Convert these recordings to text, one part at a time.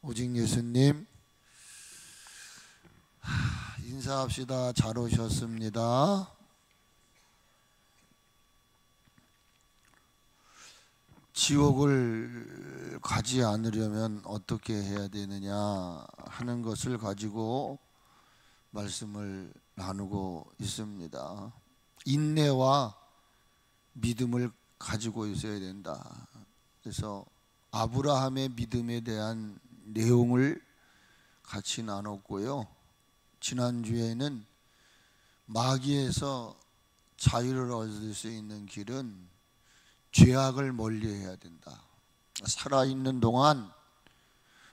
오직 예수님, 인사합시다. 잘 오셨습니다. 지옥을 가지 않으려면 어떻게 해야 되느냐 하는 것을 가지고 말씀을 나누고 있습니다. 인내와 믿음을 가지고 있어야 된다. 그래서 아브라함의 믿음에 대한 내용을 같이 나눴고요. 지난주에는 마귀에서 자유를 얻을 수 있는 길은 죄악을 멀리해야 된다. 살아있는 동안,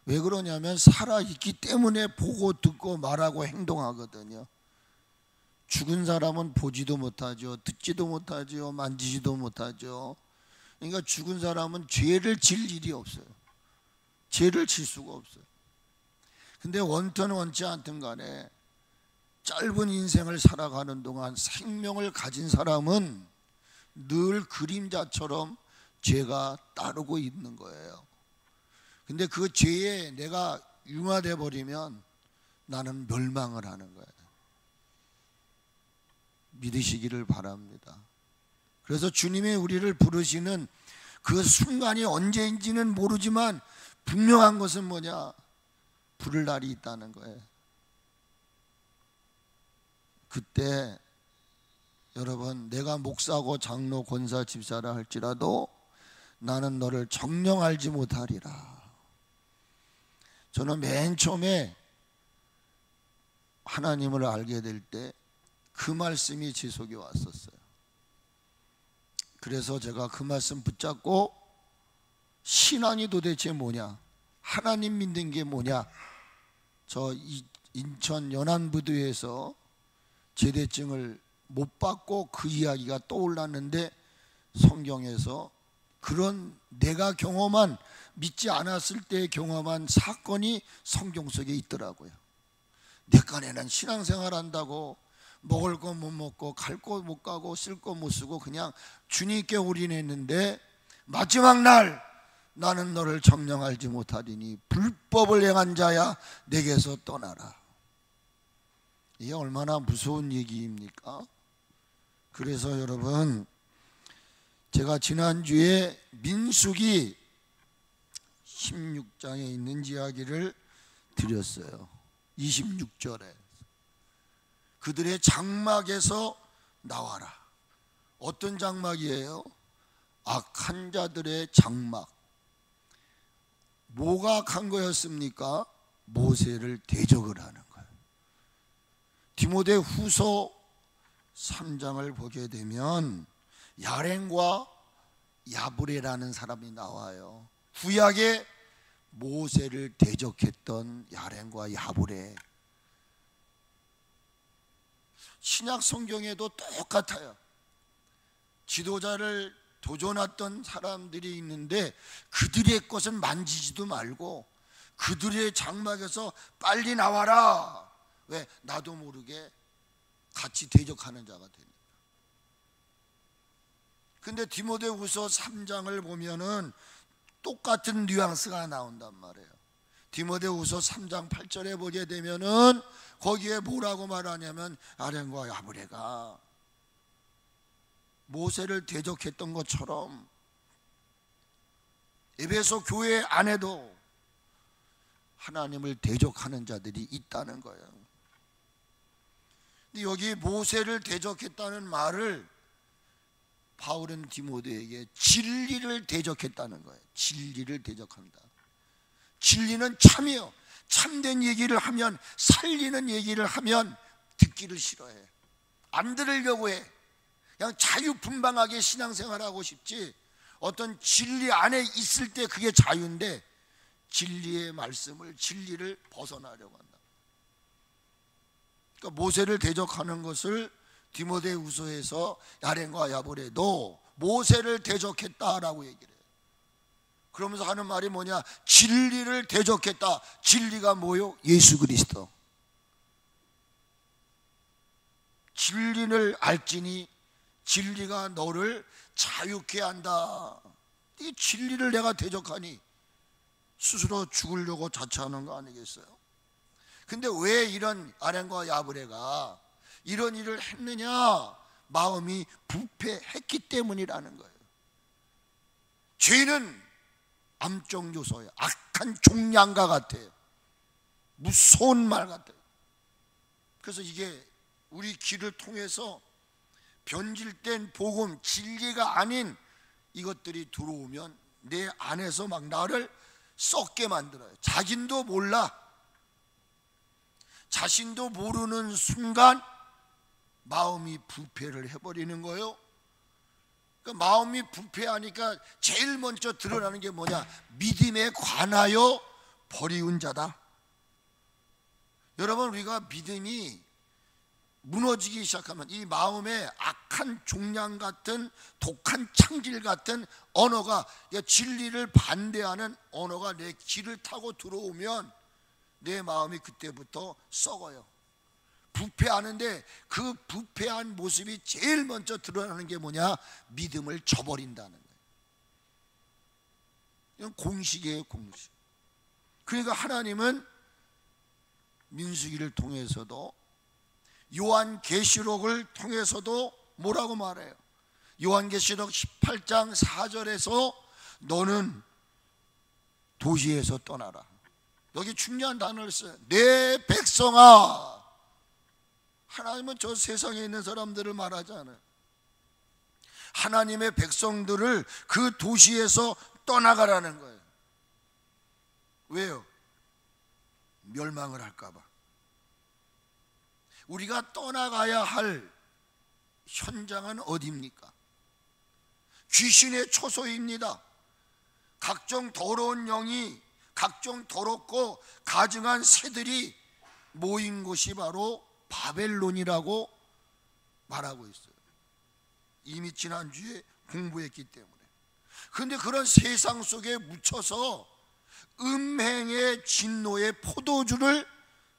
왜 그러냐면 살아있기 때문에 보고 듣고 말하고 행동하거든요. 죽은 사람은 보지도 못하죠. 듣지도 못하죠. 만지지도 못하죠. 그러니까 죽은 사람은 죄를 질 일이 없어요. 죄를 질 수가 없어요. 근데 원튼 원치 않든 간에 짧은 인생을 살아가는 동안 생명을 가진 사람은 늘 그림자처럼 죄가 따르고 있는 거예요. 근데 그 죄에 내가 융화돼 버리면 나는 멸망을 하는 거예요. 믿으시기를 바랍니다. 그래서 주님이 우리를 부르시는 그 순간이 언제인지는 모르지만 분명한 것은 뭐냐? 부를 날이 있다는 거예요. 그때 여러분, 내가 목사고 장로 권사 집사라 할지라도 나는 너를 정녕 알지 못하리라. 저는 맨 처음에 하나님을 알게 될 때 그 말씀이 제 속에 왔었어요. 그래서 제가 그 말씀 붙잡고 신앙이 도대체 뭐냐, 하나님 믿는 게 뭐냐, 저 인천 연안부두에서 제대증을 못 받고 그 이야기가 떠올랐는데 성경에서 그런 내가 경험한, 믿지 않았을 때 경험한 사건이 성경 속에 있더라고요. 내 깐에는 신앙생활 한다고 먹을 거 못 먹고 갈 거 못 가고 쓸 거 못 쓰고 그냥 주님께 올인했는데 마지막 날 나는 너를 정녕 알지 못하리니 불법을 행한 자야 내게서 떠나라. 이게 얼마나 무서운 얘기입니까? 그래서 여러분, 제가 지난주에 민수기 16장에 있는 이야기를 드렸어요. 26절에 그들의 장막에서 나와라. 어떤 장막이에요? 악한 자들의 장막. 뭐가 악한 거였습니까? 모세를 대적을 하는 거예요. 디모데 후서 3장을 보게 되면 야렌과 야브레라는 사람이 나와요. 구약에 모세를 대적했던 야렌과 야브레. 신약 성경에도 똑같아요. 지도자를 도전했던 사람들이 있는데 그들의 것은 만지지도 말고 그들의 장막에서 빨리 나와라. 왜? 나도 모르게 같이 대적하는 자가 되니까. 근데 디모데후서 3장을 보면은 똑같은 뉘앙스가 나온단 말이에요. 디모데후서 3장 8절에 보게 되면은 거기에 뭐라고 말하냐면 야렌과 야브레가 모세를 대적했던 것처럼 에베소 교회 안에도 하나님을 대적하는 자들이 있다는 거예요. 근데 여기 모세를 대적했다는 말을 바울은 디모데에게 진리를 대적했다는 거예요. 진리를 대적한다. 진리는 참이요. 참된 얘기를 하면, 살리는 얘기를 하면 듣기를 싫어해. 안 들으려고 해. 그냥 자유분방하게 신앙생활하고 싶지, 어떤 진리 안에 있을 때 그게 자유인데 진리의 말씀을, 진리를 벗어나려고 한다. 그러니까 모세를 대적하는 것을 디모데후서에서 야렌과 야브레도 모세를 대적했다라고 얘기를 해요. 그러면서 하는 말이 뭐냐? 진리를 대적했다. 진리가 뭐요? 예수 그리스도. 진리를 알지니 진리가 너를 자유케 한다. 이 진리를 내가 대적하니 스스로 죽으려고 자처하는 거 아니겠어요? 근데 왜 이런 아렌과 야브레가 이런 일을 했느냐? 마음이 부패했기 때문이라는 거예요. 죄는 암적 요소예요. 악한 종량과 같아요. 무서운 말 같아요. 그래서 이게 우리 귀를 통해서 변질된 복음, 진리가 아닌 이것들이 들어오면 내 안에서 막 나를 썩게 만들어요. 자신도 몰라. 자신도 모르는 순간 마음이 부패를 해버리는 거예요. 그 마음이 부패하니까 제일 먼저 드러나는 게 뭐냐? 믿음에 관하여 버리운 자다. 여러분, 우리가 믿음이 무너지기 시작하면 이 마음에 악한 종양 같은 독한 창질 같은 언어가, 진리를 반대하는 언어가 내 귀를 타고 들어오면 내 마음이 그때부터 썩어요. 부패하는데 그 부패한 모습이 제일 먼저 드러나는 게 뭐냐? 믿음을 저버린다는 거예요. 이건 공식이에요, 공식. 그러니까 하나님은 민수기를 통해서도 요한계시록을 통해서도 뭐라고 말해요? 요한계시록 18장 4절에서 너는 도시에서 떠나라. 여기 중요한 단어를 써요. 내 백성아. 하나님은 저 세상에 있는 사람들을 말하지 않아요. 하나님의 백성들을 그 도시에서 떠나가라는 거예요. 왜요? 멸망을 할까 봐. 우리가 떠나가야 할 현장은 어디입니까? 귀신의 초소입니다. 각종 더러운 영이, 각종 더럽고 가증한 새들이 모인 곳이 바로 바벨론이라고 말하고 있어요. 이미 지난주에 공부했기 때문에. 그런데 그런 세상 속에 묻혀서 음행의 진노의 포도주를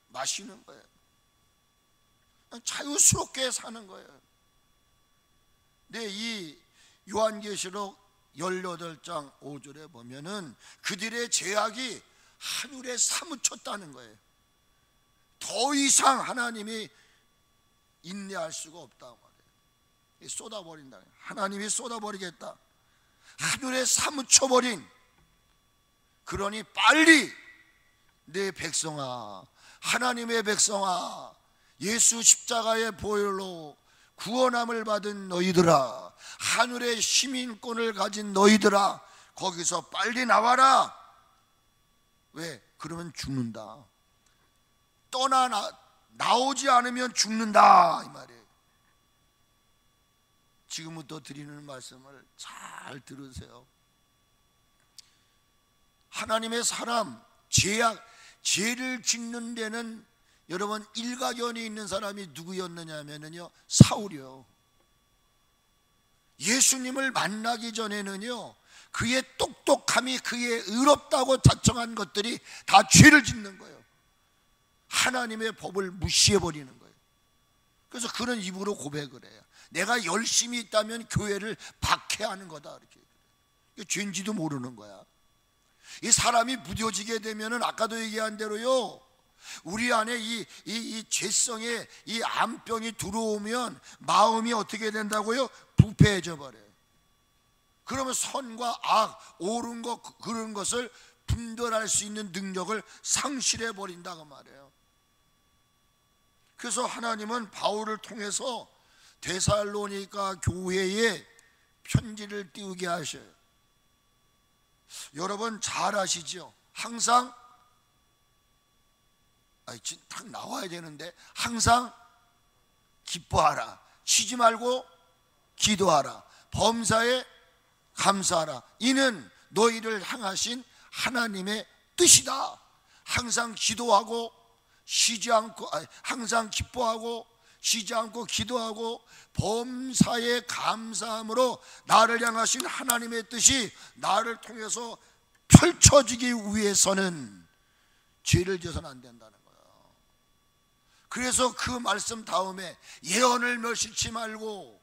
마시는 거예요. 자유스럽게 사는 거예요. 네, 이 요한계시록 18장 5절에 보면은 그들의 죄악이 하늘에 사무쳤다는 거예요. 더 이상 하나님이 인내할 수가 없다 말이에요. 쏟아버린다. 하나님이 쏟아버리겠다. 하늘에 사무쳐버린. 그러니 빨리 내 백성아, 하나님의 백성아, 예수 십자가의 보혈로 구원함을 받은 너희들아, 하늘의 시민권을 가진 너희들아, 거기서 빨리 나와라. 왜? 그러면 죽는다. 나오지 않으면 죽는다 이 말이에요. 지금부터 드리는 말씀을 잘 들으세요. 하나님의 사람, 죄를 짓는 데는 여러분 일가견이 있는 사람이 누구였느냐 하면요, 사울이요. 예수님을 만나기 전에는요, 그의 똑똑함이, 그의 의롭다고 자청한 것들이 다 죄를 짓는 거예요. 하나님의 법을 무시해버리는 거예요. 그래서 그런 입으로 고백을 해요. 내가 열심히 있다면 교회를 박해하는 거다, 이렇게. 죄인지도 모르는 거야. 이 사람이 무뎌지게 되면은 아까도 얘기한 대로요, 우리 안에 이 죄성의 이 암병이 들어오면 마음이 어떻게 된다고요? 부패해져 버려요. 그러면 선과 악, 옳은 것, 그런 것을 분별할 수 있는 능력을 상실해 버린다고 말해요. 그래서 하나님은 바울을 통해서 데살로니가 교회에 편지를 띄우게 하셔요. 여러분 잘 아시죠? 항상 딱 나와야 되는데, 항상 기뻐하라, 쉬지 말고 기도하라, 범사에 감사하라. 이는 너희를 향하신 하나님의 뜻이다. 항상 기도하고 쉬지 않고, 항상 기뻐하고 쉬지 않고 기도하고 범사에 감사함으로 나를 향하신 하나님의 뜻이 나를 통해서 펼쳐지기 위해서는 죄를 져서는 안 된다는 거예요. 그래서 그 말씀 다음에 예언을 멸시치 말고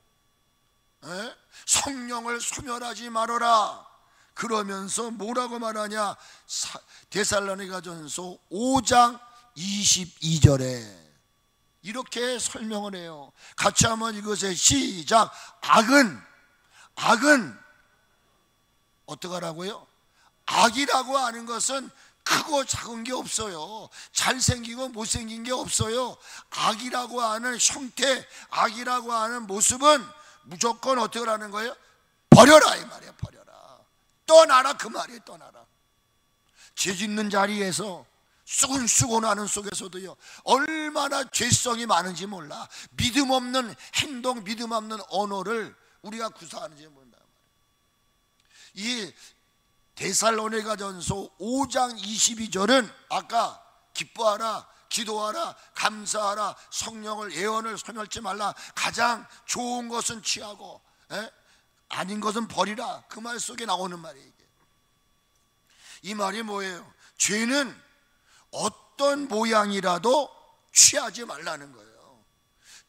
성령을 소멸하지 말아라. 그러면서 뭐라고 말하냐? 데살로니가전서 5장 22절에 이렇게 설명을 해요. 같이 한번 읽으세요. 시작. 악은 어떡하라고요? 악이라고 하는 것은 크고 작은 게 없어요. 잘생기고 못생긴 게 없어요. 악이라고 하는 형태, 악이라고 하는 모습은 무조건 어떻게 하는 거예요? 버려라 이 말이야. 버려라. 떠나라 그 말이에요. 떠나라. 죄 짓는 자리에서 수곤수곤하는 속에서도요, 얼마나 죄성이 많은지 몰라. 믿음 없는 행동, 믿음 없는 언어를 우리가 구사하는지 몰라. 이 데살로니가전서 5장 22절은 아까 기뻐하라, 기도하라, 감사하라, 성령을 예언을 소멸치 말라, 가장 좋은 것은 취하고 아닌 것은 버리라, 그 말 속에 나오는 말이에요. 이 말이 뭐예요? 죄는 어떤 모양이라도 취하지 말라는 거예요.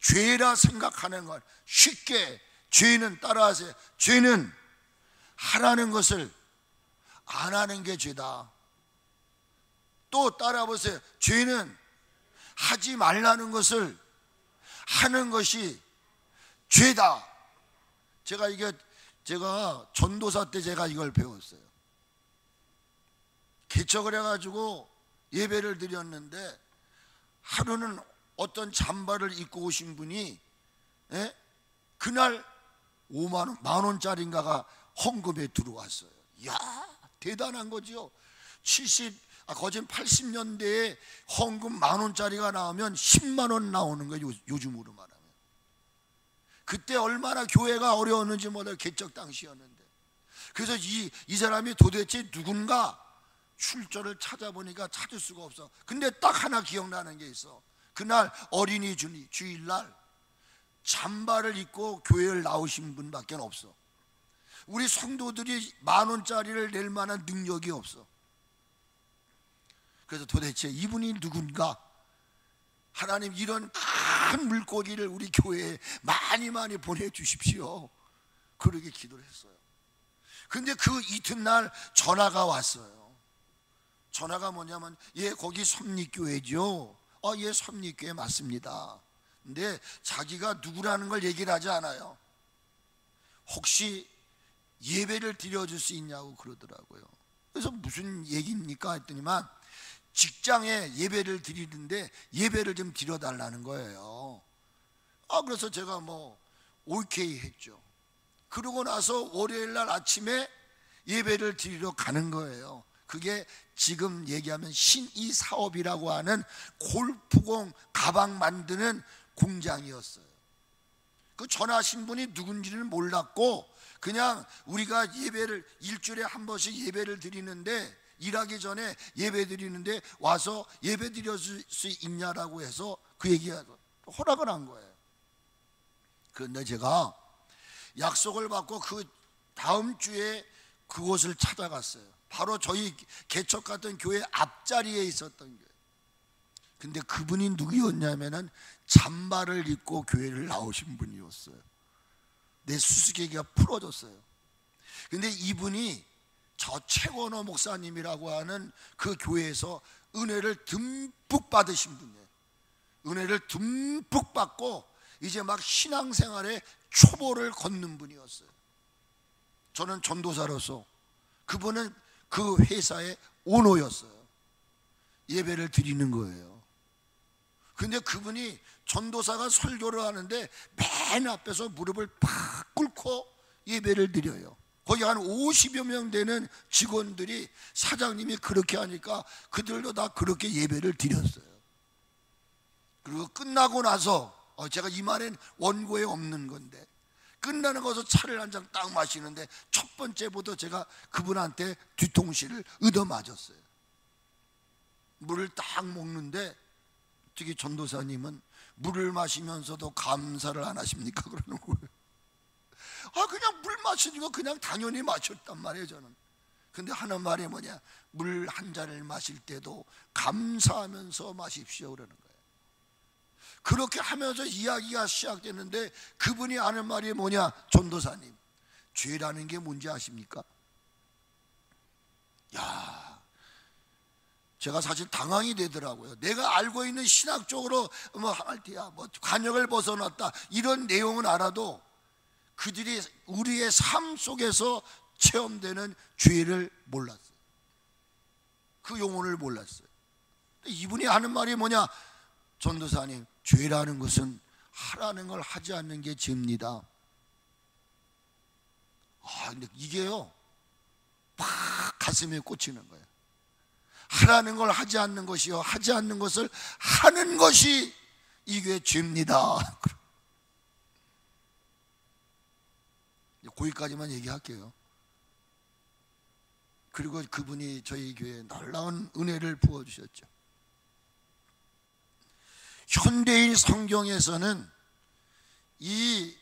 죄라 생각하는 건 쉽게, 죄는 따라하세요. 죄는 하라는 것을 안 하는 게 죄다. 또 따라 보세요. 죄는 하지 말라는 것을 하는 것이 죄다. 제가 전도사 때 제가 이걸 배웠어요. 개척을 해가지고 예배를 드렸는데 하루는 어떤 잠바를 입고 오신 분이 그날 5만 원, 10,000원짜리인가가 헌금에 들어왔어요. 이야, 대단한 거죠. 거진 80년대에 헌금 10,000원짜리가 나오면 10만 원 나오는 거예요. 요즘으로 말하면. 그때 얼마나 교회가 어려웠는지 몰라요. 개척 당시였는데. 그래서 이 사람이 도대체 누군가 출처를 찾아보니까 찾을 수가 없어. 근데 딱 하나 기억나는 게 있어. 그날 어린이 주일날 잠바를 입고 교회를 나오신 분밖에 없어. 우리 성도들이 10,000원짜리를 낼 만한 능력이 없어. 그래서 도대체 이분이 누군가? 하나님, 이런 큰 물고기를 우리 교회에 많이 보내주십시오. 그러게 기도를 했어요. 근데 그 이튿날 전화가 왔어요. 전화가 뭐냐면, 예, 거기 섭리교회죠. 예, 섭리교회 맞습니다. 근데 자기가 누구라는 걸 얘기를 하지 않아요. 혹시 예배를 드려줄 수 있냐고 그러더라고요. 그래서 무슨 얘기입니까 했더니만 직장에 예배를 드리는데 예배를 좀 드려달라는 거예요. 그래서 제가 오케이 했죠. 그러고 나서 월요일날 아침에 예배를 드리러 가는 거예요. 그게 지금 얘기하면 신이 사업이라고 하는 골프공 가방 만드는 공장이었어요. 그 전화하신 분이 누군지는 몰랐고, 그냥 우리가 예배를 일주일에 한 번씩 예배를 드리는데, 일하기 전에 예배 드리는데 와서 예배 드릴 수 있냐라고 해서 그 얘기가 허락을 한 거예요. 그런데 제가 약속을 받고 그 다음 주에 그곳을 찾아갔어요. 바로 저희 개척 같은 교회 앞자리에 있었던 거예요. 근데 그분이 누구였냐면은 잠바를 입고 교회를 나오신 분이었어요. 내 수수께끼가 풀어졌어요. 근데 이분이 저 최건호 목사님이라고 하는 그 교회에서 은혜를 듬뿍 받으신 분이에요. 은혜를 듬뿍 받고 이제 막 신앙생활에 초보를 걷는 분이었어요. 저는 전도사로서, 그분은 그 회사의 오너였어요. 예배를 드리는 거예요. 근데 그분이 전도사가 설교를 하는데 맨 앞에서 무릎을 팍 꿇고 예배를 드려요. 거기 한 50여 명 되는 직원들이, 사장님이 그렇게 하니까 그들도 다 그렇게 예배를 드렸어요. 그리고 끝나고 나서 제가 이 말엔 원고에 없는 건데, 끝나는 것서 차를 한 잔 딱 마시는데 첫 번째부터 제가 그분한테 뒤통수를 얻어맞았어요. 물을 딱 먹는데 어떻게 전도사님은 물을 마시면서도 감사를 안 하십니까? 그러는 거예요. 그냥 물 마시니까 그냥 당연히 마셨단 말이에요, 저는. 근데 하는 말이 뭐냐? 물 한 잔을 마실 때도 감사하면서 마십시오 그러는 거예요. 그렇게 하면서 이야기가 시작됐는데 그분이 하는 말이 뭐냐? 전도사님, 죄라는 게 뭔지 아십니까? 야, 제가 사실 당황이 되더라고요. 내가 알고 있는 신학적으로 뭐 하말티야, 뭐 관역을 벗어났다 이런 내용은 알아도 그들이 우리의 삶 속에서 체험되는 죄를 몰랐어요. 그 용어를 몰랐어요. 이분이 하는 말이 뭐냐? 전도사님, 죄라는 것은 하라는 걸 하지 않는 게 죄입니다. 근데 이게요, 막 가슴에 꽂히는 거예요. 하라는 걸 하지 않는 것이요, 하지 않는 것을 하는 것이 이게 죄입니다. 거기까지만 얘기할게요. 그리고 그분이 저희 교회에 놀라운 은혜를 부어주셨죠. 현대인 성경에서는 이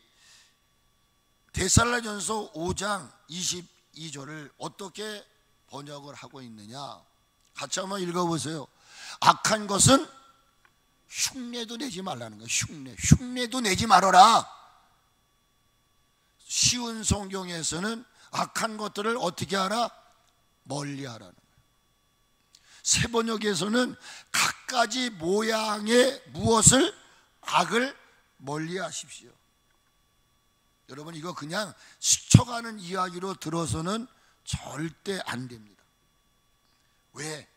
데살로니가전서 5장 22절을 어떻게 번역을 하고 있느냐, 같이 한번 읽어보세요. 악한 것은 흉내도 내지 말라는 거예요. 흉내도 내지 말아라. 쉬운 성경에서는 악한 것들을 어떻게 하라? 멀리하라는 거예요. 새 번역에서는 갖가지 모양의 무엇을, 악을 멀리하십시오. 여러분, 이거 그냥 스쳐가는 이야기로 들어서는 절대 안 됩니다. 왜?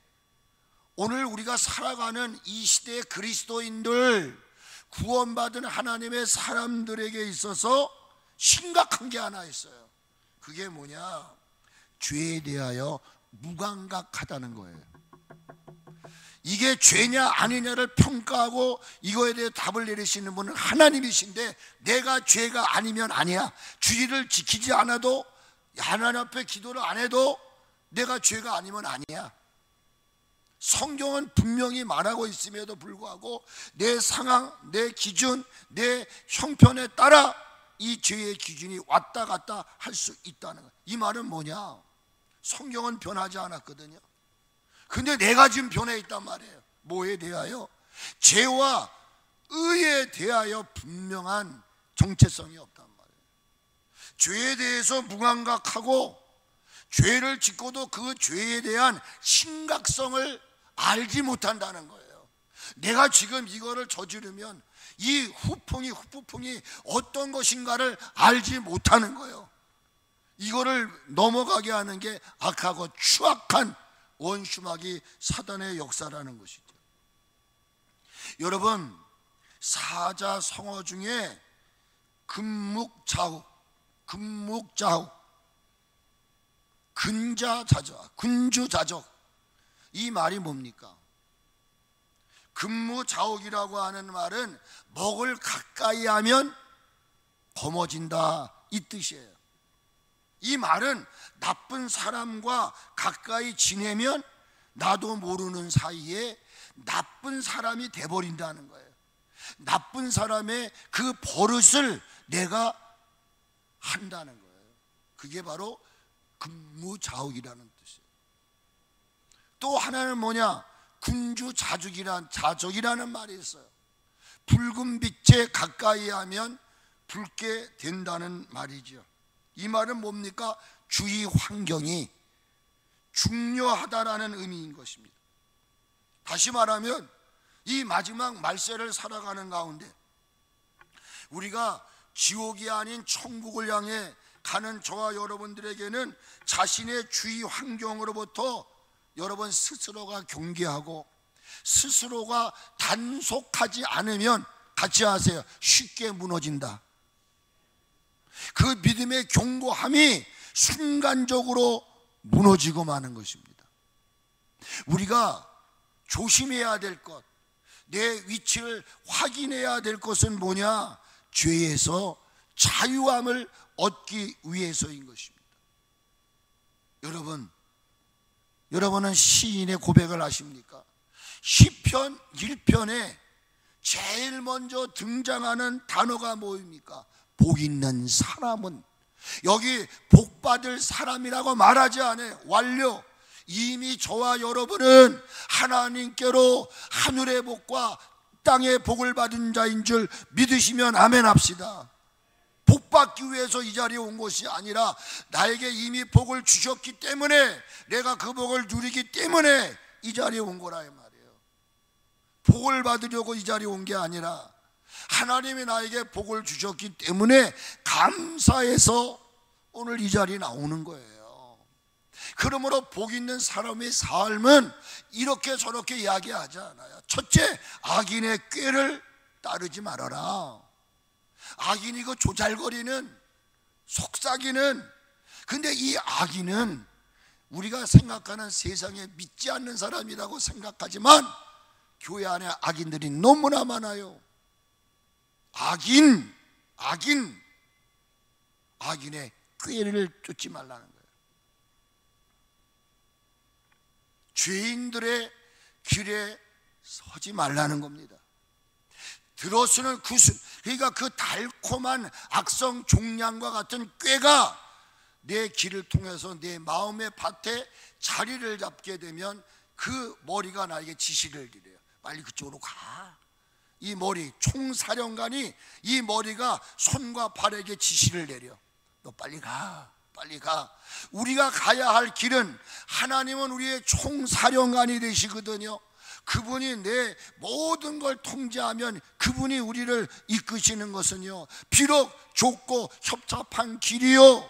오늘 우리가 살아가는 이 시대의 그리스도인들, 구원받은 하나님의 사람들에게 있어서 심각한 게 하나 있어요. 그게 뭐냐? 죄에 대하여 무감각하다는 거예요. 이게 죄냐 아니냐를 평가하고 이거에 대해 답을 내리시는 분은 하나님이신데, 내가 죄가 아니면 아니야, 주의를 지키지 않아도, 하나님 앞에 기도를 안 해도 내가 죄가 아니면 아니야. 성경은 분명히 말하고 있음에도 불구하고 내 상황, 내 기준, 내 형편에 따라 이 죄의 기준이 왔다 갔다 할 수 있다는 거예요. 이 말은 뭐냐? 성경은 변하지 않았거든요. 근데 내가 지금 변해 있단 말이에요. 뭐에 대하여? 죄와 의에 대하여 분명한 정체성이 없단 말이에요. 죄에 대해서 무감각하고 죄를 짓고도 그 죄에 대한 심각성을 알지 못한다는 거예요. 내가 지금 이거를 저지르면 이 후풍이 어떤 것인가를 알지 못하는 거예요. 이거를 넘어가게 하는 게 악하고 추악한 원수마귀 사단의 역사라는 것이죠. 여러분, 사자성어 중에 근묵자욱, 근주자적, 이 말이 뭡니까? 근무자욱이라고 하는 말은 먹을 가까이 하면 검어진다, 이 뜻이에요. 이 말은 나쁜 사람과 가까이 지내면 나도 모르는 사이에 나쁜 사람이 돼버린다는 거예요. 나쁜 사람의 그 버릇을 내가 한다는 거예요. 그게 바로 근무자욱이라는 뜻이에요. 또 하나는 뭐냐? 자적이라는 말이 있어요. 붉은 빛에 가까이 하면 붉게 된다는 말이죠. 이 말은 뭡니까? 주위 환경이 중요하다라는 의미인 것입니다. 다시 말하면 이 마지막 말세를 살아가는 가운데 우리가 지옥이 아닌 천국을 향해 가는 저와 여러분들에게는 자신의 주위 환경으로부터 여러분 스스로가 경계하고 스스로가 단속하지 않으면, 같이 하세요, 쉽게 무너진다. 그 믿음의 견고함이 순간적으로 무너지고 마는 것입니다. 우리가 조심해야 될 것, 내 위치를 확인해야 될 것은 뭐냐? 죄에서 자유함을 얻기 위해서인 것입니다. 여러분은 시인의 고백을 아십니까? 시편 1편에 제일 먼저 등장하는 단어가 뭐입니까? 복 있는 사람은. 여기 복 받을 사람이라고 말하지 않아요. 완료. 이미 저와 여러분은 하나님께로 하늘의 복과 땅의 복을 받은 자인 줄 믿으시면 아멘 합시다. 복 받기 위해서 이 자리에 온 것이 아니라 나에게 이미 복을 주셨기 때문에, 내가 그 복을 누리기 때문에 이 자리에 온 거라 이 말이에요. 복을 받으려고 이 자리에 온 게 아니라 하나님이 나에게 복을 주셨기 때문에 감사해서 오늘 이 자리에 나오는 거예요. 그러므로 복 있는 사람의 삶은 이렇게 저렇게 이야기하지 않아요. 첫째, 악인의 꾀를 따르지 말아라. 악인이 그 조잘거리는, 속삭이는, 근데 이 악인은 우리가 생각하는 세상에 믿지 않는 사람이라고 생각하지만 교회 안에 악인들이 너무나 많아요. 악인의 꾀를 쫓지 말라는 거예요. 죄인들의 길에 서지 말라는 겁니다. 들어서는 그러니까 그 달콤한 악성 종량과 같은 꾀가 내 길을 통해서 내 마음의 밭에 자리를 잡게 되면 그 머리가 나에게 지시를 드려요. 빨리 그쪽으로 가. 이 머리, 총사령관이 이 머리가 손과 발에게 지시를 내려. 너 빨리 가, 빨리 가. 우리가 가야 할 길은, 하나님은 우리의 총사령관이 되시거든요. 그분이 내 모든 걸 통제하면 그분이 우리를 이끄시는 것은요, 비록 좁고 협잡한 길이요,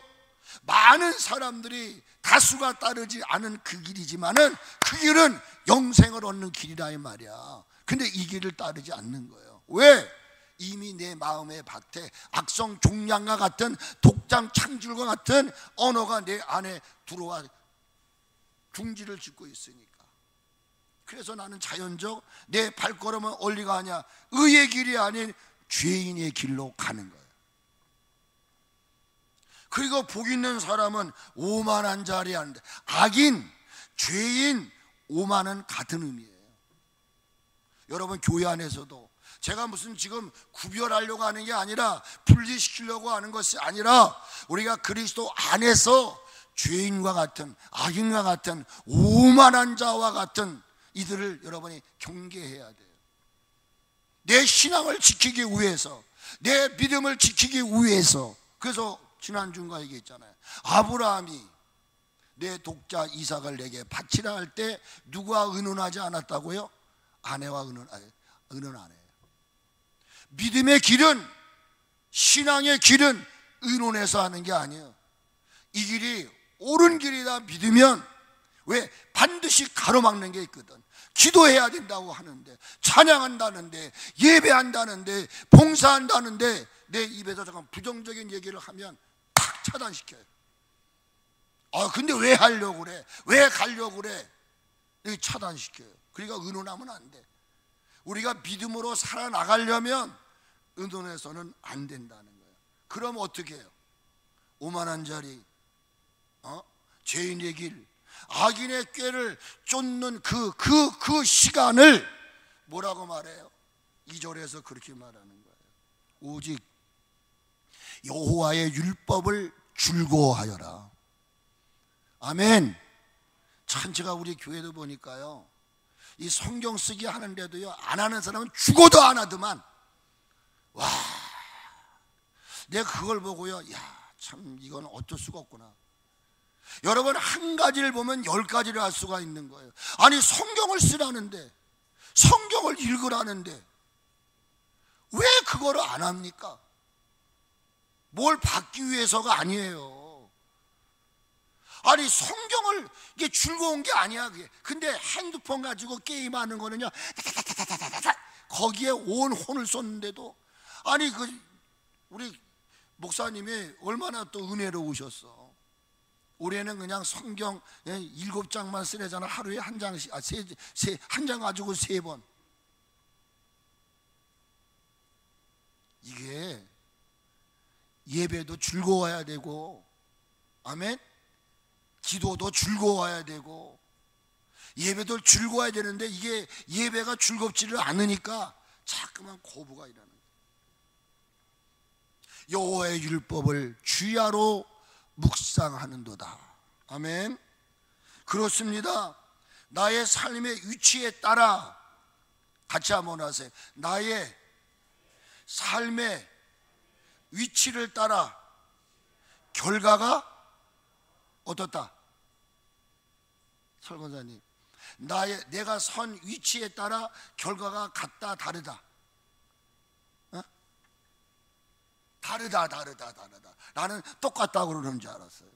많은 사람들이 다수가 따르지 않은 그 길이지만은 그 길은 영생을 얻는 길이라 이 말이야. 근데 이 길을 따르지 않는 거예요. 왜? 이미 내 마음의 밭에 악성 종량과 같은, 독장 창줄과 같은 언어가 내 안에 들어와 둥지를 짓고 있으니까. 그래서 나는 자연적 내 발걸음은 어디가 하냐? 의의 길이 아닌 죄인의 길로 가는 거예요. 그리고 복 있는 사람은 오만한 자리에 앉는다. 악인, 죄인, 오만은 같은 의미예요. 여러분, 교회 안에서도 제가 무슨 지금 구별하려고 하는 게 아니라, 분리시키려고 하는 것이 아니라, 우리가 그리스도 안에서 죄인과 같은, 악인과 같은, 오만한 자와 같은 이들을 여러분이 경계해야 돼요. 내 신앙을 지키기 위해서, 내 믿음을 지키기 위해서. 그래서 지난주인가 얘기했잖아요. 아브라함이 내 독자 이삭을 내게 바치라 할 때 누구와 의논하지 않았다고요? 아내와 의논 안 해요. 믿음의 길은, 신앙의 길은 의논해서 하는 게 아니에요. 이 길이 옳은 길이다 믿으면, 왜? 반드시 가로막는 게 있거든. 기도해야 된다고 하는데, 찬양한다는데, 예배한다는데, 봉사한다는데 내 입에서 잠깐 부정적인 얘기를 하면 탁 차단시켜요. 근데 왜 하려고 그래? 왜 가려고 그래? 이렇게 차단시켜요. 그러니까 의논하면 안 돼. 우리가 믿음으로 살아나가려면 의논해서는 안 된다는 거예요. 그럼 어떻게 해요? 오만한 자리, 죄인의 길, 악인의 꾀를 쫓는 그 시간을 뭐라고 말해요? 2절에서 그렇게 말하는 거예요. 오직 여호와의 율법을 즐거워하여라. 아멘. 참, 제가 우리 교회도 보니까요, 이 성경 쓰기 하는데도요, 안 하는 사람은 죽어도 안 하더만. 와, 내가 그걸 보고요, 야, 참 이건 어쩔 수가 없구나. 여러분, 한 가지를 보면 10가지를 할 수가 있는 거예요. 아니, 성경을 쓰라는데, 성경을 읽으라는데 왜 그거를 안 합니까? 뭘 받기 위해서가 아니에요. 아니, 성경을, 이게 즐거운 게 아니야 그게. 근데 핸드폰 가지고 게임하는 거는요, 거기에 온 혼을 쏟는데도, 아니, 우리 목사님이 얼마나 또 은혜로우셨어. 올해는 그냥 성경 7장만 쓰래잖아. 하루에 한 장씩, 한 장 가지고 3번. 이게 예배도 즐거워야 되고, 아멘. 기도도 즐거워야 되고, 예배도 즐거워야 되는데, 이게 예배가 즐겁지를 않으니까 자꾸만 거부가 일어나는 거예요. 여호와의 율법을 주야로 묵상하는도다. 아멘. 그렇습니다. 나의 삶의 위치에 따라, 같이 한번 하세요. 나의 삶의 위치를 따라 결과가 어떻다? 설거사님, 내가 선 위치에 따라 결과가 같다 다르다? 어? 다르다. 나는 똑같다고 그러는 줄 알았어요.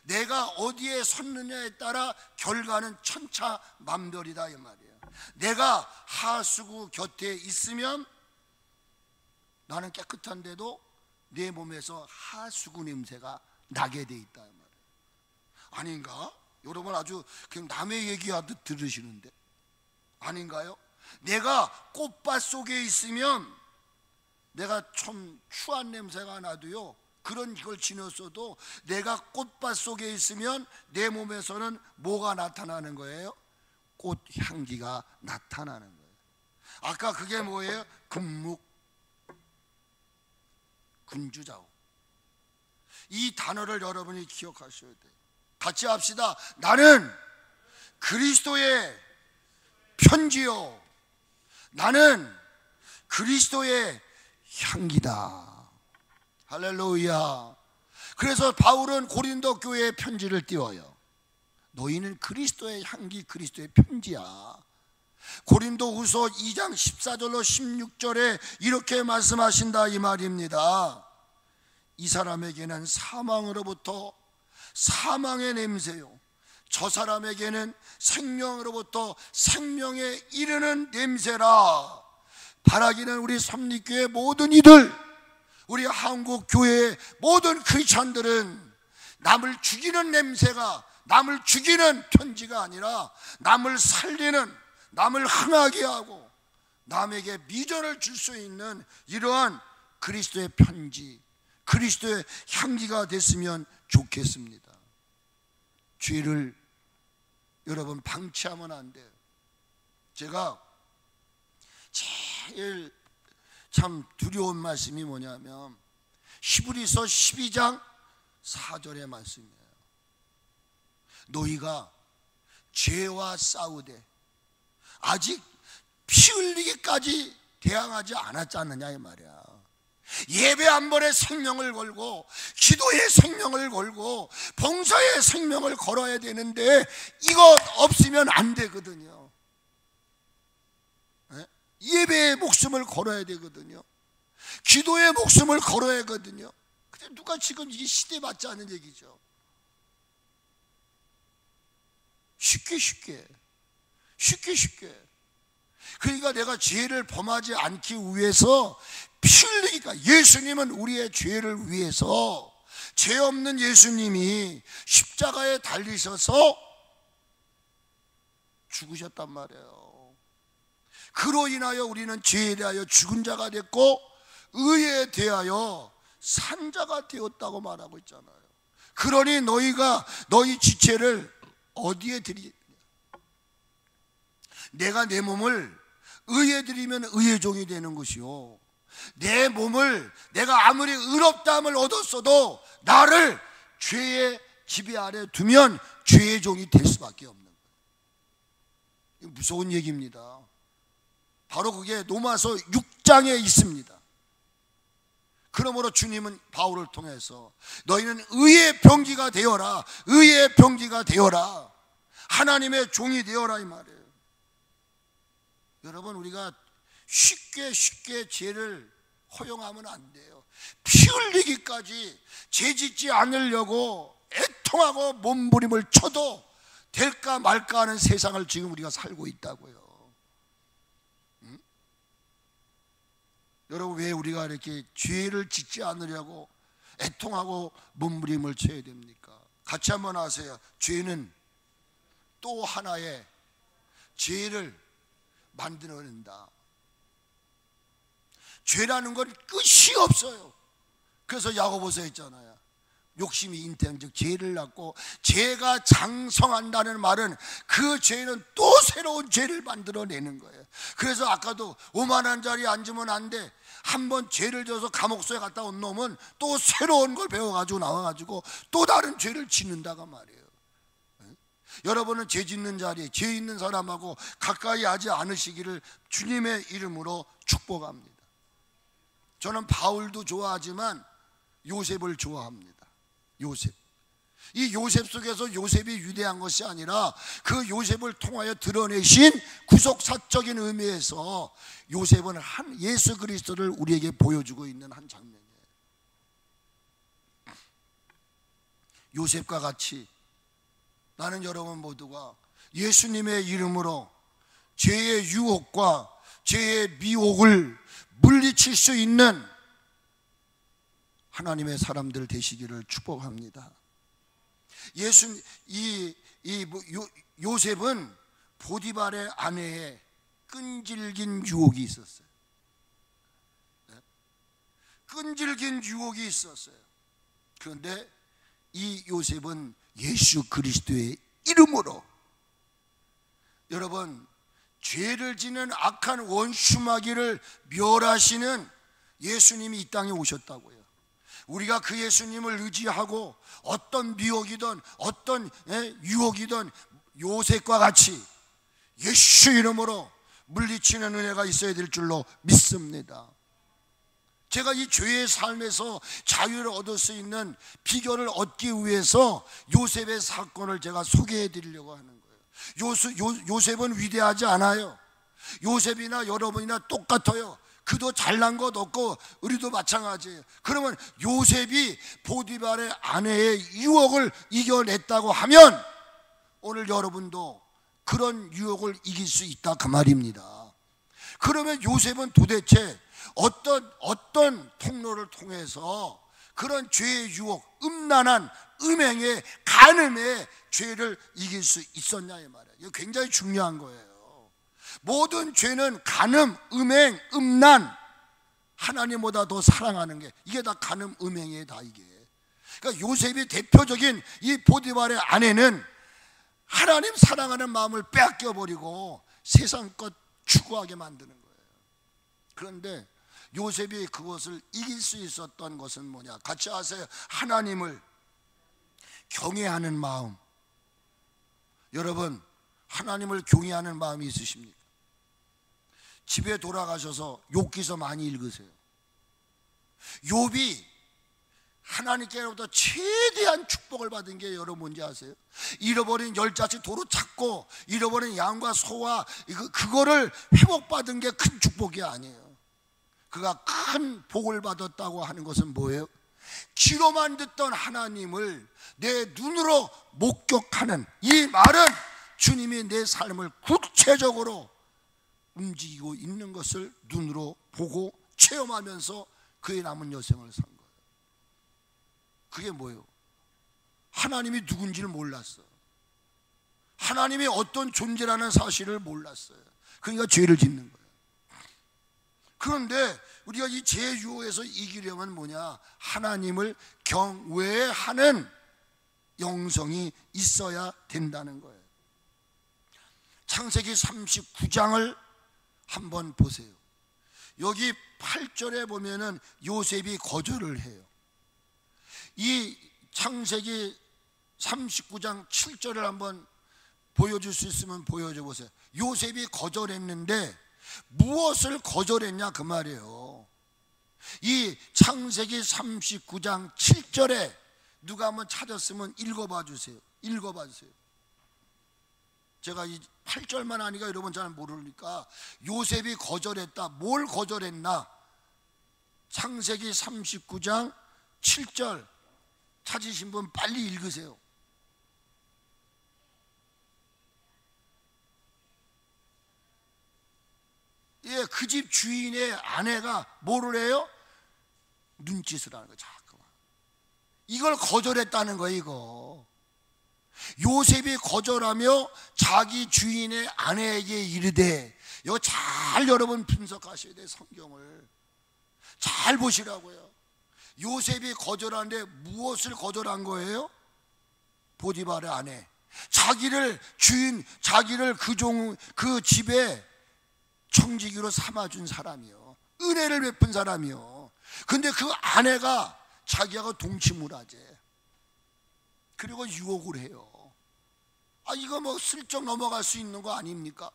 내가 어디에 섰느냐에 따라 결과는 천차만별이다 이 말이에요. 내가 하수구 곁에 있으면 나는 깨끗한데도 내 몸에서 하수구 냄새가 나게 돼 있다 이 말이에요. 아닌가? 여러분 아주 그냥 남의 얘기하듯 들으시는데 아닌가요? 내가 꽃밭 속에 있으면 내가 좀 추한 냄새가 나도요, 그런 걸 지녔어도 내가 꽃밭 속에 있으면 내 몸에서는 뭐가 나타나는 거예요? 꽃 향기가 나타나는 거예요. 아까 그게 뭐예요? 금묵, 군주자오. 이 단어를 여러분이 기억하셔야 돼요. 같이 합시다. 나는 그리스도의 편지요, 나는 그리스도의 향기다. 할렐루야. 그래서 바울은 고린도 교회에 편지를 띄워요. 너희는 그리스도의 향기, 그리스도의 편지야. 고린도후서 2장 14절로 16절에 이렇게 말씀하신다 이 말입니다. 이 사람에게는 사망으로부터 사망의 냄새요, 저 사람에게는 생명으로부터 생명에 이르는 냄새라. 바라기는 우리 삼립교회 모든 이들, 우리 한국 교회의 모든 크리스찬들은 남을 죽이는 냄새가, 남을 죽이는 편지가 아니라 남을 살리는, 남을 흥하게 하고 남에게 미전을 줄 수 있는 이러한 그리스도의 편지, 그리스도의 향기가 됐으면 좋겠습니다. 죄를 여러분 방치하면 안 돼요. 제가 제일 참 두려운 말씀이 뭐냐면 히브리서 12장 4절의 말씀이에요. 너희가 죄와 싸우되 아직 피 흘리기까지 대항하지 않았지 않느냐 이 말이야. 예배 한 번에 생명을 걸고 기도의 생명을 걸고 봉사의 생명을 걸어야 되는데 이것 없으면 안 되거든요. 예배의 목숨을 걸어야 되거든요. 기도의 목숨을 걸어야 하거든요. 근데 누가 지금 이게 시대 맞지 않은 얘기죠. 쉽게 그러니까 내가 죄를 범하지 않기 위해서 피 흘리기가, 예수님은 우리의 죄를 위해서, 죄 없는 예수님이 십자가에 달리셔서 죽으셨단 말이에요. 그로 인하여 우리는 죄에 대하여 죽은 자가 됐고 의에 대하여 산 자가 되었다고 말하고 있잖아요. 그러니 너희가 너희 지체를 어디에 드리냐? 내가 내 몸을 의에 드리면 의의 종이 되는 것이요, 내 몸을 내가 아무리 의롭다함을 얻었어도 나를 죄의 지배 아래 두면 죄의 종이 될 수밖에 없는 거예요. 무서운 얘기입니다. 바로 그게 로마서 6장에 있습니다. 그러므로 주님은 바울을 통해서 너희는 의의 병기가 되어라, 의의 병기가 되어라, 하나님의 종이 되어라 이 말이에요. 여러분, 우리가 쉽게 죄를 허용하면 안 돼요. 피 흘리기까지 죄 짓지 않으려고 애통하고 몸부림을 쳐도 될까 말까 하는 세상을 지금 우리가 살고 있다고요. 여러분, 왜 우리가 이렇게 죄를 짓지 않으려고 애통하고 몸부림을 쳐야 됩니까? 같이 한번 하세요. 죄는 또 하나의 죄를 만들어낸다. 죄라는 건 끝이 없어요. 그래서 야고보서에 있잖아요. 욕심이 잉태한 즉 죄를 낳고, 죄가 장성한다는 말은 그 죄는 또 새로운 죄를 만들어내는 거예요. 그래서 아까도 오만한 자리에 앉으면 안 돼. 한번 죄를 져서 감옥소에 갔다 온 놈은 또 새로운 걸 배워가지고 나와가지고 또 다른 죄를 짓는다고 말이에요. 여러분은 죄 짓는 자리에 죄 있는 사람하고 가까이 하지 않으시기를 주님의 이름으로 축복합니다. 저는 바울도 좋아하지만 요셉을 좋아합니다. 요셉. 이 요셉 속에서 요셉이 위대한 것이 아니라 그 요셉을 통하여 드러내신 구속사적인 의미에서 요셉은 한 예수 그리스도를 우리에게 보여주고 있는 한 장면이에요. 요셉과 같이 나는 여러분 모두가 예수님의 이름으로 죄의 유혹과 죄의 미혹을 물리칠 수 있는 하나님의 사람들 되시기를 축복합니다. 요셉은 보디발의 아내의 끈질긴 유혹이 있었어요. 끈질긴 유혹이 있었어요. 그런데 이 요셉은 예수 그리스도의 이름으로, 여러분, 죄를 지는 악한 원수마귀를 멸하시는 예수님이 이 땅에 오셨다고요. 우리가 그 예수님을 의지하고 어떤 미혹이든 어떤 유혹이든 요셉과 같이 예수 이름으로 물리치는 은혜가 있어야 될 줄로 믿습니다. 제가 이 죄의 삶에서 자유를 얻을 수 있는 비결을 얻기 위해서 요셉의 사건을 제가 소개해 드리려고 하는 거예요. 요셉은 위대하지 않아요. 요셉이나 여러분이나 똑같아요. 그도 잘난 것 없고 우리도 마찬가지예요. 그러면 요셉이 보디발의 아내의 유혹을 이겨냈다고 하면 오늘 여러분도 그런 유혹을 이길 수 있다 그 말입니다. 그러면 요셉은 도대체 어떤 통로를 통해서 그런 죄의 유혹, 음란한 음행의 간음의 죄를 이길 수 있었냐 이 말이에요. 이거 굉장히 중요한 거예요. 모든 죄는 간음, 음행, 음란, 하나님보다 더 사랑하는 게, 이게 다 간음, 음행이에요. 다 이게. 그러니까 요셉이 대표적인 이 보디발의 아내는 하나님 사랑하는 마음을 빼앗겨버리고 세상 것 추구하게 만드는 거예요. 그런데 요셉이 그것을 이길 수 있었던 것은 뭐냐? 같이 아세요? 하나님을 경외하는 마음. 여러분, 하나님을 경외하는 마음이 있으십니까? 집에 돌아가셔서 욥기서 많이 읽으세요. 욥이 하나님께로부터 최대한 축복을 받은 게 여러분 뭔지 아세요? 잃어버린 열자치 도로 찾고 잃어버린 양과 소와 그거를 회복받은 게 큰 축복이 아니에요. 그가 큰 복을 받았다고 하는 것은 뭐예요? 귀로만 듣던 하나님을 내 눈으로 목격하는, 이 말은 주님이 내 삶을 구체적으로 움직이고 있는 것을 눈으로 보고 체험하면서 그의 남은 여생을 산 거예요. 그게 뭐예요? 하나님이 누군지를 몰랐어요. 하나님이 어떤 존재라는 사실을 몰랐어요. 그러니까 죄를 짓는 거예요. 그런데 우리가 이 죄 유혹에서 이기려면 뭐냐? 하나님을 경외하는 영성이 있어야 된다는 거예요. 창세기 39장을 한번 보세요. 여기 8절에 보면은 요셉이 거절을 해요. 이 창세기 39장 7절을 한번 보여줄 수 있으면 보여줘 보세요. 요셉이 거절했는데 무엇을 거절했냐 그 말이에요. 이 창세기 39장 7절에 누가 한번 찾았으면 읽어봐 주세요. 읽어봐 주세요. 제가 이 8절만 하니까 여러분 잘 모르니까 요셉이 거절했다. 뭘 거절했나? 창세기 39장 7절 찾으신 분 빨리 읽으세요. 예, 그 집 주인의 아내가 뭐를 해요? 눈짓을 하는 거예요. 자꾸만. 이걸 거절했다는 거예요. 이거 요셉이 거절하며 자기 주인의 아내에게 이르되, 이거 잘 여러분 분석하셔야 돼요. 성경을 잘 보시라고요. 요셉이 거절하는데 무엇을 거절한 거예요? 보디발의 아내, 자기를 그 집에 청지기로 삼아준 사람이요, 은혜를 베푼 사람이요. 근데 그 아내가 자기하고 동침을 하재. 그리고 유혹을 해요. 이거 뭐 슬쩍 넘어갈 수 있는 거 아닙니까?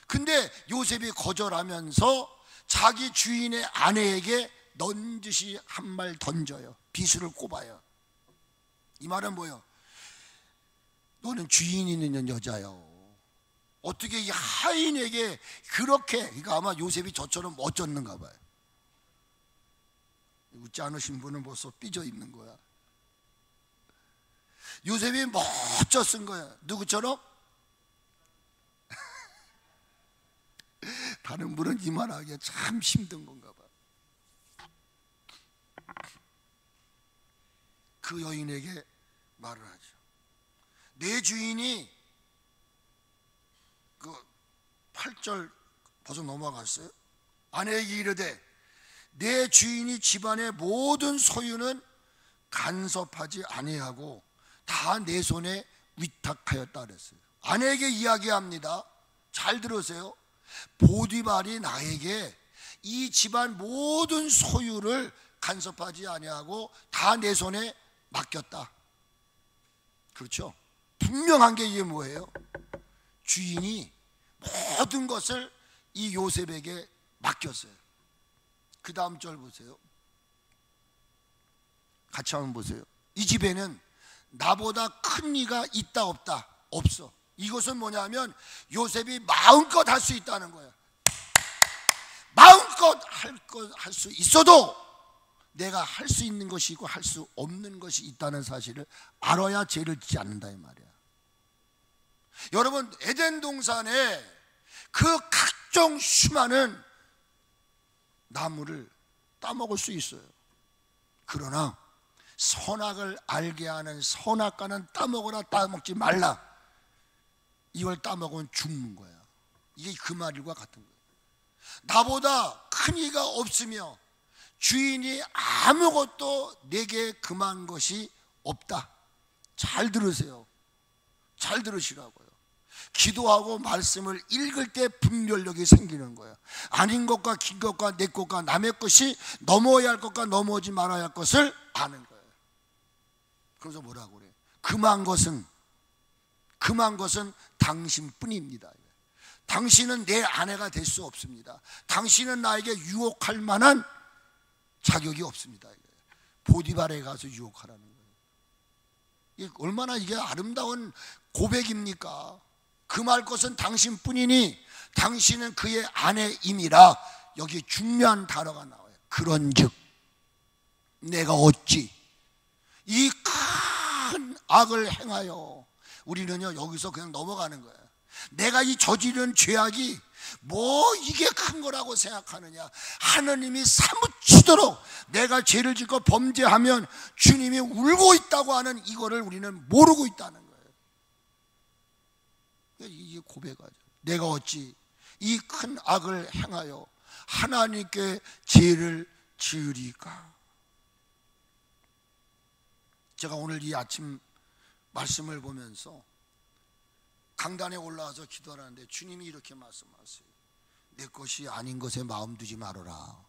근데 요셉이 거절하면서 자기 주인의 아내에게 넌지시 한 말 던져요. 비수를 꼽아요. 이 말은 뭐예요? 너는 주인 있는 여자요. 어떻게 이 하인에게 그렇게, 그러니까 아마 요셉이 저처럼 멋졌는가 봐요. 웃지 않으신 분은 벌써 삐져 있는 거야. 요셉이 멋졌은 거야. 누구처럼? 다른 분은 이 말하기가 참 힘든 건가 봐. 그 여인에게 말을 하죠. 내 주인이, 그 8절 벌써 넘어갔어요. 아내에게 이르되 내 주인이 집안의 모든 소유는 간섭하지 아니하고 다 내 손에 위탁하였다 그랬어요. 아내에게 이야기합니다. 잘 들으세요. 보디발이 나에게 이 집안 모든 소유를 간섭하지 아니하고 다 내 손에 맡겼다. 그렇죠? 분명한 게 이게 뭐예요? 주인이 모든 것을 이 요셉에게 맡겼어요. 그 다음 절 보세요. 같이 한번 보세요. 이 집에는 나보다 큰 이가 있다 없다? 없어. 이것은 뭐냐면 요셉이 마음껏 할 수 있다는 거예요. 마음껏 할 수 있어도 내가 할 수 있는 것이 있고 할 수 없는 것이 있다는 사실을 알아야 죄를 짓지 않는다 이 말이야. 여러분, 에덴 동산에 그 각종 수많은 나무를 따먹을 수 있어요. 그러나 선악을 알게 하는 선악과는 따먹으라, 따먹지 말라. 이걸 따먹으면 죽는 거야. 이게 그 말과 같은 거예요. 나보다 큰 이가 없으며 주인이 아무것도 내게 금한 것이 없다. 잘 들으세요. 잘 들으시라고요. 기도하고 말씀을 읽을 때 분별력이 생기는 거예요. 아닌 것과 긴 것과 내 것과 남의 것이 넘어야 할 것과 넘어오지 말아야 할 것을 아는 거예요. 그래서 뭐라고 그래요? 금한 것은 당신뿐입니다. 당신은 내 아내가 될 수 없습니다. 당신은 나에게 유혹할 만한 자격이 없습니다. 보디발에 가서 유혹하라는 거예요. 이게 얼마나 이게 아름다운 고백입니까? 금할 것은 당신뿐이니 당신은 그의 아내임이라. 여기 중요한 단어가 나와요. 그런즉 내가 어찌 이 큰 악을 행하여, 우리는요 여기서 그냥 넘어가는 거예요. 내가 이 저지른 죄악이 뭐 이게 큰 거라고 생각하느냐. 하느님이 사무치도록 내가 죄를 짓고 범죄하면 주님이 울고 있다고 하는 이거를 우리는 모르고 있다는 거예요. 이게 고백하죠. 내가 어찌 이 큰 악을 행하여 하나님께 죄를 지으리까. 제가 오늘 이 아침 말씀을 보면서 강단에 올라와서 기도하는데 주님이 이렇게 말씀하세요. 내 것이 아닌 것에 마음 두지 말아라.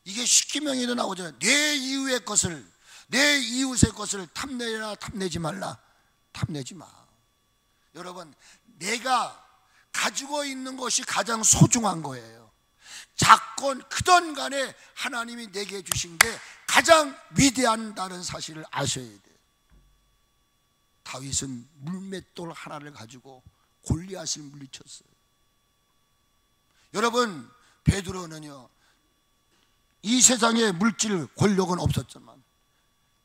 이게 십계명에도 나오잖아요. 내 이웃의 것을, 내 이웃의 것을 탐내라, 탐내지 말라. 탐내지 마. 여러분, 내가 가지고 있는 것이 가장 소중한 거예요. 작건 크던 간에 하나님이 내게 주신 게 가장 위대한다는 사실을 아셔야 돼요. 다윗은 물맷돌 하나를 가지고 골리앗을 물리쳤어요. 여러분, 베드로는요 이 세상에 물질 권력은 없었지만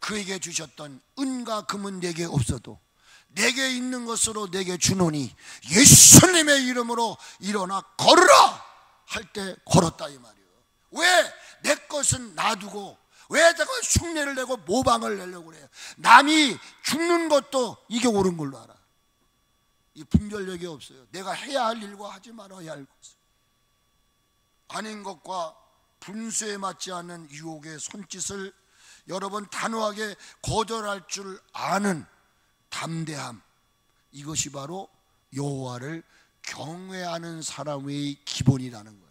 그에게 주셨던 은과 금은 내게 없어도 내게 있는 것으로 내게 주노니 예수님의 이름으로 일어나 걸으라 할 때 걸었다 이 말이에요. 왜? 내 것은 놔두고 왜 자꾸 흉내를 내고 모방을 내려고 그래요? 남이 죽는 것도 이게 옳은 걸로 알아. 이 분별력이 없어요. 내가 해야 할 일과 하지 말아야 할 것을, 아닌 것과 분수에 맞지 않는 유혹의 손짓을 여러분 단호하게 거절할 줄 아는 담대함, 이것이 바로 여호와를 경외하는 사람의 기본이라는 거예요.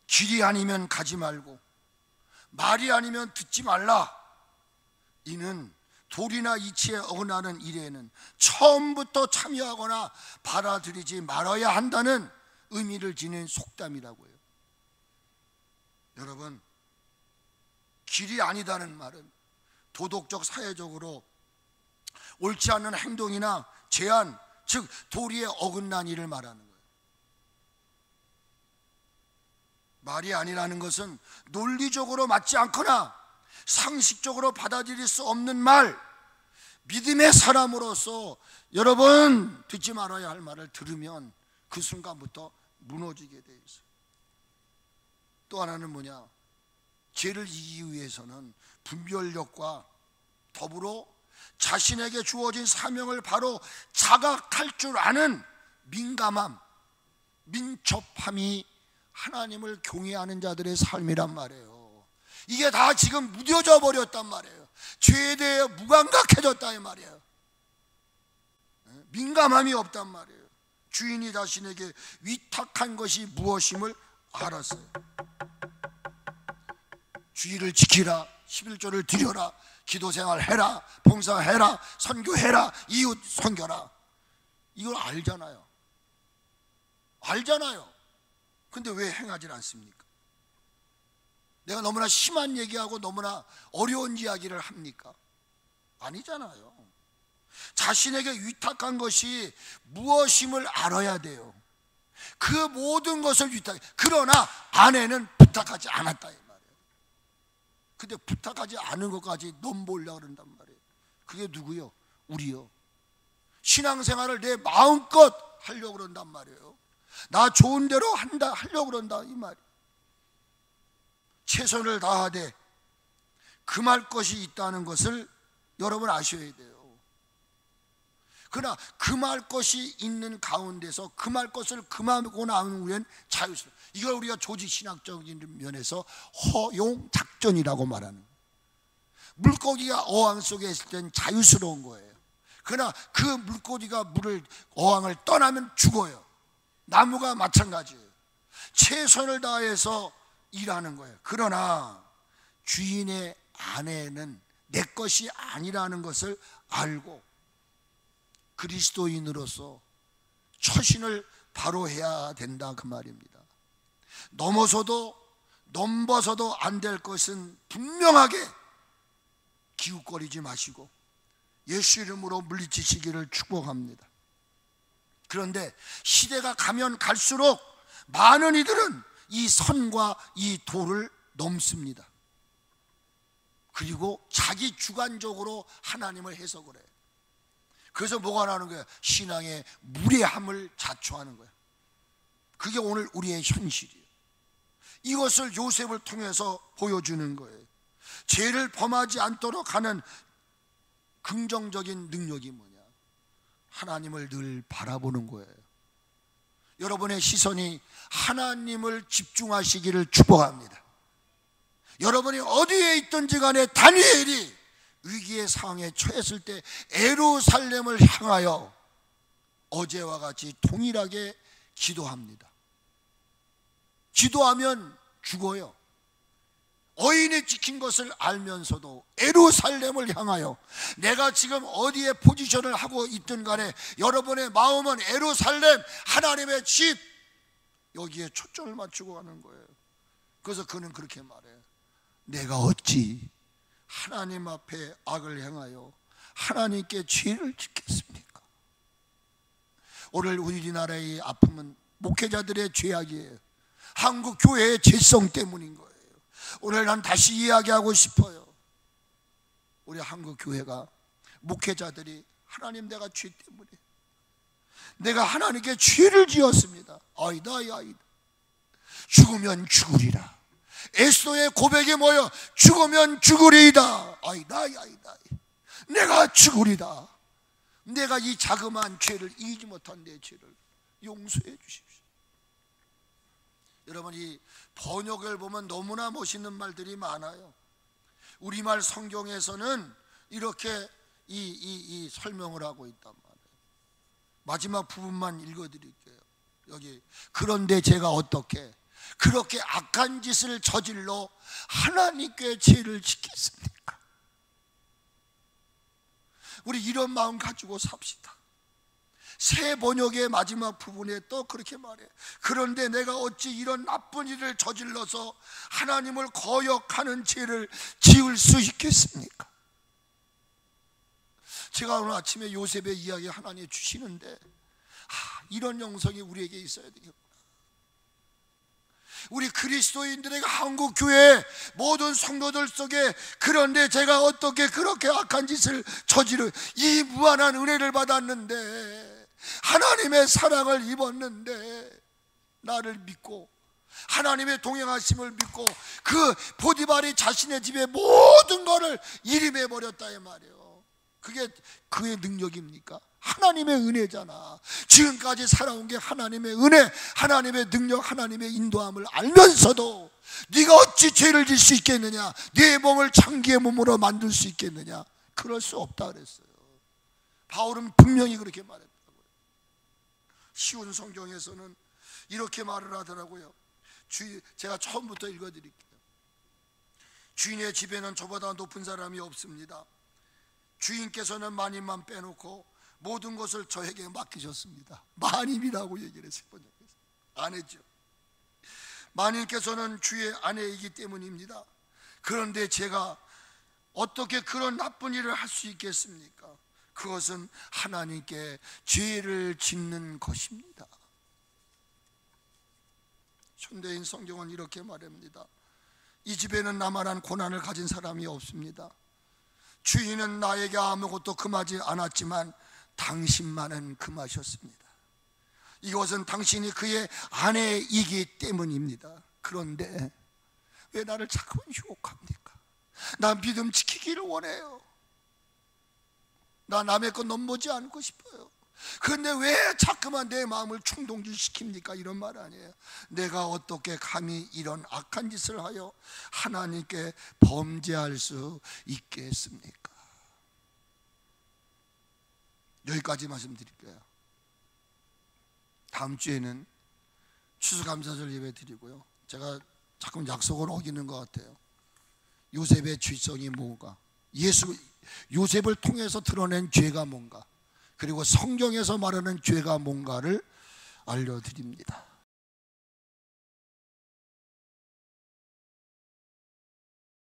길이 아니면 가지 말고 말이 아니면 듣지 말라. 이는 도리나 이치에 어긋나는 일에는 처음부터 참여하거나 받아들이지 말아야 한다는 의미를 지닌 속담이라고 해요. 여러분, 길이 아니다는 말은 도덕적 사회적으로 옳지 않은 행동이나 제한, 즉 도리에 어긋난 일을 말하는 거예요. 말이 아니라는 것은 논리적으로 맞지 않거나 상식적으로 받아들일 수 없는 말, 믿음의 사람으로서 여러분 듣지 말아야 할 말을 들으면 그 순간부터 무너지게 돼 있어요. 또 하나는 뭐냐? 죄를 이기기 위해서는 분별력과 더불어 자신에게 주어진 사명을 바로 자각할 줄 아는 민감함, 민첩함이 하나님을 경외하는 자들의 삶이란 말이에요. 이게 다 지금 무뎌져 버렸단 말이에요. 죄에 대해 무감각해졌다 이 말이에요. 민감함이 없단 말이에요. 주인이 자신에게 위탁한 것이 무엇임을 알았어요. 주의를 지키라, 11조를 드려라, 기도생활 해라, 봉사해라, 선교해라, 이웃 섬겨라. 이걸 알잖아요. 근데 왜 행하지 않습니까? 내가 너무나 심한 얘기하고 너무나 어려운 이야기를 합니까? 아니잖아요. 자신에게 위탁한 것이 무엇임을 알아야 돼요. 그 모든 것을 위탁해. 그러나 아내는 부탁하지 않았다 이 말이에요. 근데 부탁하지 않은 것까지 넘보려고 그런단 말이에요. 그게 누구요? 우리요. 신앙생활을 내 마음껏 하려고 그런단 말이에요. 나 좋은 대로 한다 하려고 그런다 이 말이에요. 최선을 다하되 금할 것이 있다는 것을 여러분 아셔야 돼요. 그러나 금할 것이 있는 가운데서 금할 것을 금하고 나온 후엔 자유스러워. 이걸 우리가 조직신학적인 면에서 허용작전이라고 말하는 거예요. 물고기가 어항 속에 있을 땐 자유스러운 거예요. 그러나 그 물고기가 어항을 떠나면 죽어요. 나무가 마찬가지예요. 최선을 다해서 일하는 거예요. 그러나 주인의 아내는 내 것이 아니라는 것을 알고 그리스도인으로서 처신을 바로 해야 된다 그 말입니다. 넘어서도 넘버서도 안 될 것은 분명하게 기웃거리지 마시고 예수 이름으로 물리치시기를 축복합니다. 그런데 시대가 가면 갈수록 많은 이들은 이 선과 이 도를 넘습니다. 그리고 자기 주관적으로 하나님을 해석을 해요. 그래서 뭐가 나는 거야? 신앙의 무례함을 자초하는 거야. 그게 오늘 우리의 현실이에요. 이것을 요셉을 통해서 보여주는 거예요. 죄를 범하지 않도록 하는 긍정적인 능력이 뭐냐? 하나님을 늘 바라보는 거예요. 여러분의 시선이 하나님을 집중하시기를 축복합니다. 여러분이 어디에 있든지 간에 다니엘이 위기의 상황에 처했을 때 예루살렘을 향하여 어제와 같이 동일하게 기도합니다. 기도하면 죽어요. 어인이 지킨 것을 알면서도 예루살렘을 향하여 내가 지금 어디에 포지션을 하고 있든 간에 여러분의 마음은 예루살렘 하나님의 집 여기에 초점을 맞추고 가는 거예요. 그래서 그는 그렇게 말해요. 내가 어찌 하나님 앞에 악을 행하여 하나님께 죄를 짓겠습니까? 오늘 우리나라의 아픔은 목회자들의 죄악이에요. 한국 교회의 죄성 때문인 거예요. 오늘 난 다시 이야기하고 싶어요. 우리 한국 교회가 목회자들이 하나님 내가 죄 때문에 내가 하나님께 죄를 지었습니다. 아이다 아이다. 죽으면 죽으리라. 에스더의 고백이 뭐예요? 죽으면 죽으리이다. 아이다 아이다. 내가 죽으리다. 내가 이 자그마한 죄를 이기지 못한 내 죄를 용서해 주십시오. 여러분 이 번역을 보면 너무나 멋있는 말들이 많아요. 우리말 성경에서는 이렇게 이 설명을 하고 있단 말이에요. 마지막 부분만 읽어드릴게요. 여기 그런데 제가 어떻게 그렇게 악한 짓을 저질러 하나님께 죄를 짓겠습니까? 우리 이런 마음 가지고 삽시다. 새 번역의 마지막 부분에 또 그렇게 말해. 그런데 내가 어찌 이런 나쁜 일을 저질러서 하나님을 거역하는 죄를 지을 수 있겠습니까? 제가 오늘 아침에 요셉의 이야기 하나님 주시는데 이런 영성이 우리에게 있어야 되겠구나. 우리 그리스도인들에게 한국교회 모든 성도들 속에, 그런데 제가 어떻게 그렇게 악한 짓을 저지르, 이 무한한 은혜를 받았는데, 하나님의 사랑을 입었는데, 나를 믿고 하나님의 동행하심을 믿고 그 보디발이 자신의 집에 모든 것을 일임해 버렸다 이 말이에요. 그게 그의 능력입니까? 하나님의 은혜잖아. 지금까지 살아온 게 하나님의 은혜, 하나님의 능력, 하나님의 인도함을 알면서도 네가 어찌 죄를 질 수 있겠느냐, 네 몸을 창기의 몸으로 만들 수 있겠느냐. 그럴 수 없다 그랬어요. 바울은 분명히 그렇게 말했다고요. 쉬운 성경에서는 이렇게 말을 하더라고요. 제가 처음부터 읽어드릴게요. 주인의 집에는 저보다 높은 사람이 없습니다. 주인께서는 마님만 빼놓고 모든 것을 저에게 맡기셨습니다. 마님이라고 얘기를 했어요. 아내죠. 마님께서는 주의 아내이기 때문입니다. 그런데 제가 어떻게 그런 나쁜 일을 할 수 있겠습니까? 그것은 하나님께 죄를 짓는 것입니다. 현대인 성경은 이렇게 말합니다. 이 집에는 나만한 고난을 가진 사람이 없습니다. 주인은 나에게 아무것도 금하지 않았지만 당신만은 금하셨습니다. 이것은 당신이 그의 아내이기 때문입니다. 그런데 왜 나를 자꾸만 유혹합니까? 나 믿음 지키기를 원해요. 나 남의 것 넘보지 않고 싶어요. 그런데 왜 자꾸만 내 마음을 충동질시킵니까? 이런 말 아니에요. 내가 어떻게 감히 이런 악한 짓을 하여 하나님께 범죄할 수 있겠습니까? 여기까지 말씀드릴게요. 다음 주에는 추수감사절 예배 드리고요. 제가 자꾸 약속을 어기는 것 같아요. 요셉의 죄성이 뭔가, 요셉을 통해서 드러낸 죄가 뭔가, 그리고 성경에서 말하는 죄가 뭔가를 알려드립니다.